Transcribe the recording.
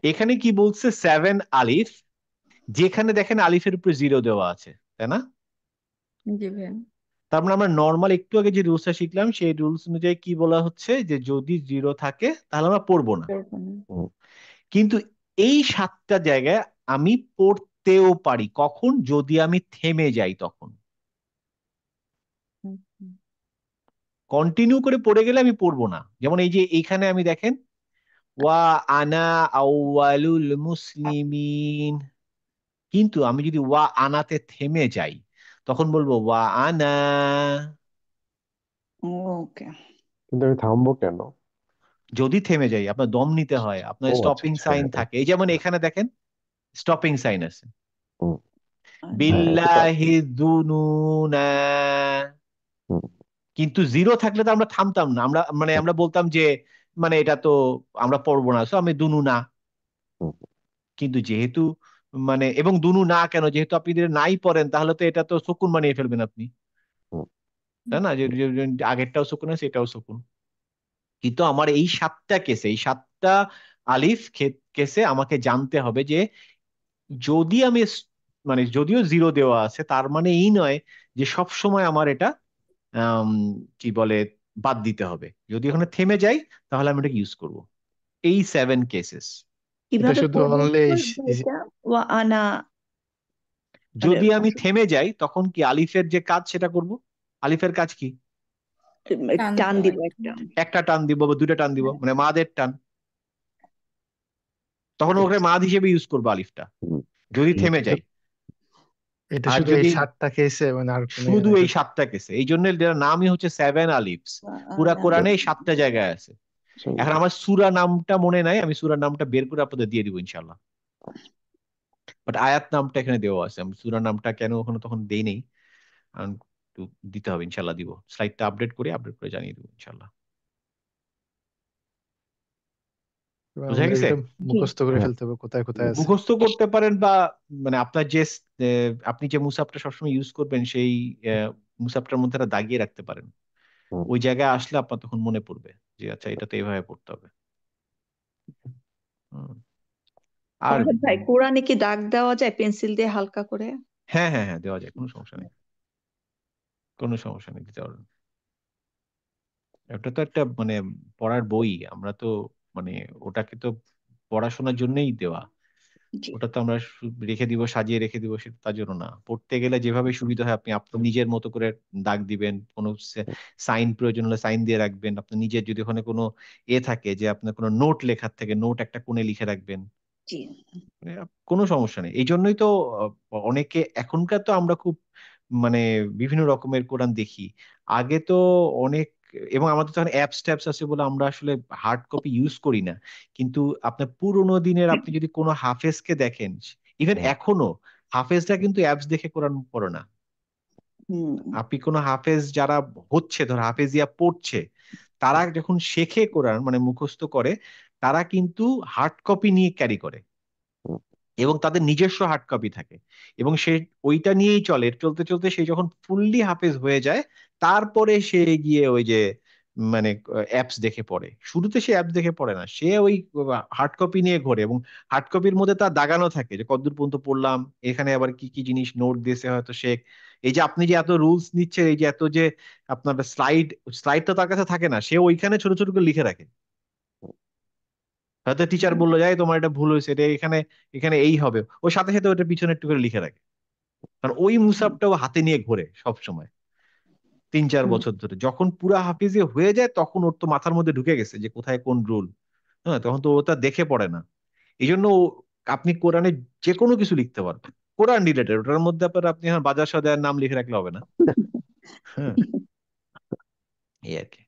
এখানে কি বলছে 7 আলিফ, যেখানে দেখেন আলিফের উপরে জিরো দেওয়া আছে, তাই না? জি ভাইয়া। তার মানে আমরা নর্মাল একটু আগে যে রুলসটা শিখলাম সেই রুলস অনুযায়ী কি বলা হচ্ছে, যে যদি জিরো থাকে তাহলে আমরা পড়বো না। এরকম। হুম, কিন্তু এই 7টা জায়গায় আমি পড়তেও পারি, কখন? যদি আমি থেমে যাই তখন। হুম, হুম। কন্টিনিউ করে পড়ে গেলে আমি পড়বো না। যেমন এই যে এইখানে আমি দেখেন, ওয়া আনা আউয়ালুল মুসলিমিন, কিন্তু আমি যদি ওয়া আনাতে থেমে যাই তখন বলবো ওয়া আনা। ওকে। কিন্তু আমি থামবো কেন? যদি থেমে যাই, আপনার দম নিতে হয়, আপনার ও আচ্ছা স্টপিং আচ্ছা, সাইন হ্যাঁ হ্যাঁ। থাকে, এই যেমন এখানে দেখেন স্টপিং সাইন আছে, হুম, আচ্ছা। হ্যাঁ এটা তো আছে। বিল্লাহি দুনুনা। হুম, কিন্তু জিরো থাকলে তো আমরা থামতাম না, আমরা মানে হুম, আমরা বলতাম যে মানে এটা তো আমরা পড়বো না, সো আমি দুনু না। হুম, কিন্তু যেহেতু মানে, এবং দুনু না কেন, যেহেতু আপনি যদি নাই পড়েন তাহলে তো এটা তো সুকুন বানিয়ে ফেলবেন আপনি, হুম, তাই না? যে আগেরটাও সুকুন আছে এটাও সুকুন। কিন্তু আমার এই 7টা কেসে, এই 7টা আলিফ কেসে আমাকে জানতে হবে যে যদি আমি মানে যদিও জিরো দেওয়া আছে তার মানে এই নয় যে সব সময় আমার এটা আম, কি বলে বাদ দিতে হবে। যদি ওখানে থেমে যাই তাহলে আমি এটাকে ইউজ করব। এই 7 কেসেস। এটা কিভাবে শুধু করবো অনলি বলবো এটা? ওয়া আনা, মানে যদি আমি থেমে যাই তখন কি আলিফের যে কাজ সেটা করব। আলিফের কাজ কি? টান টান দেওয়া দিব একটা। একটা। একটা টান দিব বা দুইটা টান দিব, হ্যাঁ। মানে মাদের টান, তখন ওকে মাদ হিসেবে ইউজ করবো আলিফটা, হুম, যদি হুম, থেমে এটা যাই। এটা আর শুধু এই যদি 7টা কেসে, মানে আর কোনো ইয়ে শুধু নাই এই শুধু? 7টা কেসে, এই জন্য এটার নামই হচ্ছে 7 আলিফস। ওয়া পুরা আনা। কোরআনে এই 7টা জায়গায় আছে। সেই, এখন আমার সূরা নামটা মনে নাই, আমি সূরা নামটা বের করে আপনাদের দিয়ে দিব ইনশাল্লাহ। বাট আয়াত নামটা এখানে দেওয়া আছে, আমি সূরা নামটা কেন ওখানে তখন দেই নেই, কারণ একটু দিতে হবে, ইনশাল্লাহ দিব, স্লাইডটা আপডেট করে জানিয়ে দিব ইনশাল্লাহ। এবার বুঝা আমাদের গেছে? এগুলো জি। মুখস্থ করে হ্যাঁ। ফেলতে হবে কোথায় কোথায় হুম, আছে। মুখস্থ করতে পারেন, বা মানে আপনার যে আপনি যে মুসাফটা সবসময় ইউজ করবেন সেই মুসাফটার মধ্যে এটা দাগিয়ে রাখতে পারেন। হুম। ওই জায়গায় আসলে আপনার তখন মনে পড়বে যে আচ্ছা এটা তো এইভাবে পড়তে হবে। হুম। আর হুম। আচ্ছা ভাই, কোরআনে কি দাগ দেওয়া যায় পেন্সিল দিয়ে হালকা করে? হ্যাঁ হ্যাঁ হ্যাঁ, দেওয়া যায়, কোনো সমস্যা নেই, কোনো সমস্যা নেই, দিতে পারবেন। ওটা তো একটা মানে পড়ার বই, আমরা তো মানে ওটাকে তো পড়াশোনার জন্যই দেওয়া। জি। ওটা তো আমরা রেখে দিব, সাজিয়ে রেখে দিব, সেটা তার জন্য না। পড়তে গেলে যেভাবে সুবিধা হয় আপনি আপনার নিজের মতো করে দাগ দিবেন, কোনো সাইন প্রয়োজন হলে সাইন দিয়ে রাখবেন, আপনার নিজের যদি ওখানে কোনো থাকে যে আপনার কোনো নোট লেখার থেকে নোট একটা কোণে লিখে রাখবেন, জি। মানে কোনো সমস্যা নেই। এই জন্যই তো অনেকে এখনকার তো আমরা খুব মানে বিভিন্ন রকমের কোরআন দেখি। আগে তো অনেক, এবং আমাদের তো অ্যাপস ট্যাপস আছে বলে আমরা আসলে হার্ড কপি ইউজ করি না। কিন্তু আপনার পুরোনো দিনের আপনি যদি কোনো হাফেজকে দেখেন, ইভেন হুম, এখনো হাফেজরা কিন্তু অ্যাপস দেখে কোরআন পড়ে না। হুম। আপনি কোনো হাফেজ যারা হচ্ছে, ধর হাফেজিয়া পড়ছে, তারা যখন শেখে কোরআন মানে মুখস্থ করে, তারা কিন্তু হার্ড কপি নিয়ে ক্যারি করে হুম, এবং তাদের নিজস্ব হার্ড কপি থাকে, এবং সে ওইটা নিয়েই চলে, চলতে চলতে সে যখন ফুললি হাফেজ হয়ে যায় তারপরে সে গিয়ে ওই যে মানে অ্যাপস দেখে পড়ে। শুরুতে সে অ্যাপস দেখে পড়ে না, সে ওই হার্ড কপি নিয়ে ঘোরে, এবং হার্ড কপির মধ্যে তার দাগানো থাকে যে কতদূর পর্যন্ত পড়লাম, এখানে আবার কি কি জিনিস নোট দিয়েছে হয়তো সে। এই যে আপনি যে এত রুলস নিচ্ছে, এই যে এত যে আপনার স্লাইড, স্লাইড তো তার কাছে থাকে না, সে ওইখানে ছোট ছোট করে লিখে রাখে। হয়তো টিচার বললো যায় তোমার এটা ভুল হয়েছে, এটা এখানে এখানে এই হবে, ওর সাথে সাথে ওটা পিছনে একটু করে লিখে রাখে। কারণ ওই মুসাফটাও হাতে নিয়ে ঘোরে সব সময়, 3-4 বছর ধরে। যখন পুরা হাফিজে হয়ে যায় তখন ওর তো মাথার মধ্যে ঢুকে গেছে যে কোথায় কোন রুল। হ্যাঁ, তখন তো ওটা দেখে পড়ে না। এই জন্য আপনি কোরআনে যে কোনো কিছু লিখতে পারবেন, কোরআন রিলেটেড, ওটার মধ্যে আপনার আপনি বাজার সদায়ের নাম লিখে রাখলে হবে না। হ্যাঁ, এই আর কি।